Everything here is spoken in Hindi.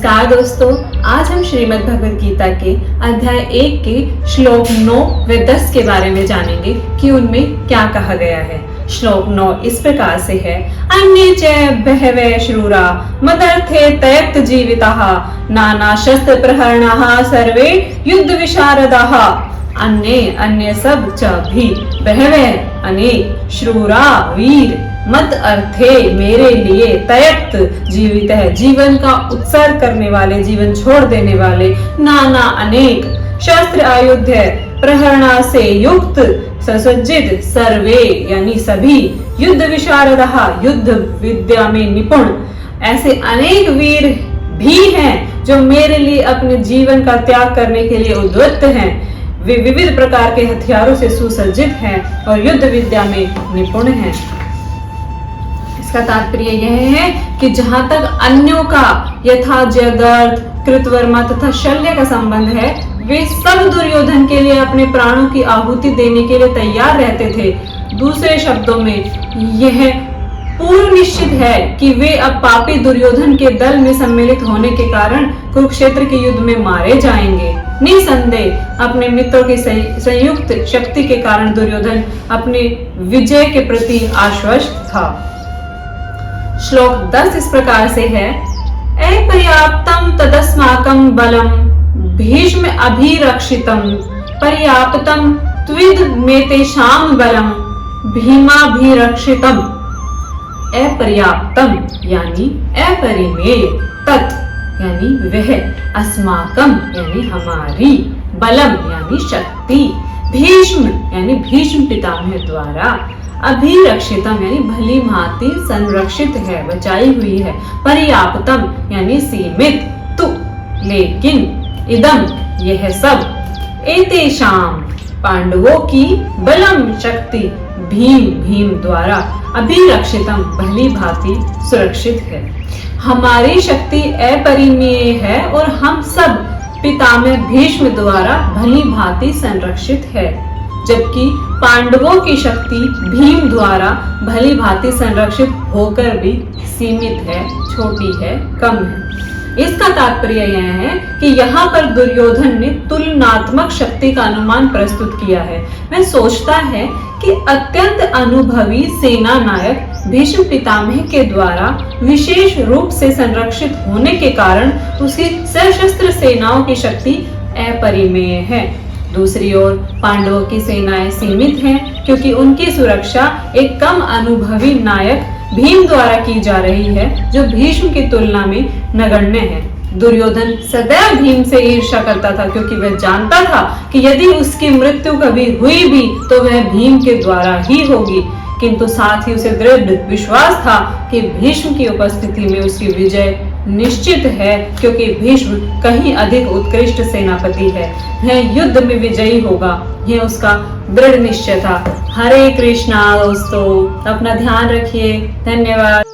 नमस्कार दोस्तों, आज हम श्रीमद् भगवद गीता के अध्याय 1 के श्लोक 9 व 10 के बारे में जानेंगे कि उनमें क्या कहा गया है। श्लोक 9 इस प्रकार से है, अन्ये च बहवः शूरा मदर्थे तयक्त जीविताः नाना शस्त्र प्रहरणाः सर्वे युद्ध विशारदाः। अन्य सब च भी बहवः अनेक शूरा वीर मत अर्थे मेरे लिए तयक्त जीवित है, जीवन का उत्सर्ग करने वाले, जीवन छोड़ देने वाले, नाना अनेक शस्त्र आयुध प्रहरणा से युक्त सुसज्जित सर्वे यानी सभी युद्ध विशारदः युद्ध विद्या में निपुण ऐसे अनेक वीर भी हैं जो मेरे लिए अपने जीवन का त्याग करने के लिए उद्युक्त हैं। वे विविध प्रकार के हथियारों से सुसज्जित हैं और युद्ध विद्या में निपुण हैं। इसका तात्पर्य यह है कि जहां तक अन्यों का यथा जयद्रथ, कृतवर्मा तथा शल्य का संबंध है, वे सब दुर्योधन के लिए अपने प्राणों की आहुति देने के लिए तैयार रहते थे। दूसरे शब्दों में यह पूर्व निश्चित है कि वे अब पापी दुर्योधन के दल में सम्मिलित होने के कारण कुरुक्षेत्र के युद्ध में मारे जाएंगे। निसंदेह अपने मित्रों की संयुक्त शक्ति के कारण दुर्योधन अपने विजय के प्रति आश्वस्त था। श्लोक 10 इस प्रकार से है, अपर्याप्तम तदस्माकं बलम भीष्म अभिरक्षितम पर्याप्तम त्विद मेतेषां बलम भीमाभिरक्षितम। अपर्याप्तम यानी अपरिमेय, तत् यानी वह, अस्माकम यानी हमारी, बलम यानी शक्ति, भीष्म यानी भीष्म पितामह द्वारा, अभिरक्षितम यानी भली भांति संरक्षित है, बचाई हुई है, पर्याप्तम यानी सीमित, तु लेकिन, इदम यह सब, एतेषाम पांडवों की बलम शक्ति, भीम द्वारा, अभिरक्षितम भली भांति सुरक्षित है। हमारी शक्ति अपरिमेय है और हम सब पितामह भीष्म द्वारा भली भांति संरक्षित है, जबकि पांडवों की शक्ति भीम द्वारा भली भांति संरक्षित होकर भी सीमित है, छोटी है, कम है। इसका तात्पर्य यह है कि यहाँ पर दुर्योधन ने तुलनात्मक शक्ति का अनुमान प्रस्तुत किया है। वह सोचता है कि अत्यंत अनुभवी सेना नायक भीष्म पितामह के द्वारा विशेष रूप से संरक्षित होने के कारण उसकी सशस्त्र सेनाओं की शक्ति अपरिमेय है। दूसरी ओर पांडवों की सेनाएं सीमित हैं क्योंकि उनकी सुरक्षा एक कम अनुभवी नायक भीम द्वारा की जा रही है, जो भीष्म की तुलना में नगण्य है। दुर्योधन सदैव भीम से ईर्ष्या करता था क्योंकि वह जानता था कि यदि उसकी मृत्यु कभी हुई भी तो वह भीम के द्वारा ही होगी, किंतु साथ ही उसे दृढ़ विश्वास था कि भीष्म की उपस्थिति में उसकी विजय निश्चित है, क्योंकि भीष्म कहीं अधिक उत्कृष्ट सेनापति है, वह युद्ध में विजयी होगा, यह उसका दृढ़ निश्चय था। हरे कृष्णा दोस्तों, अपना ध्यान रखिए। धन्यवाद।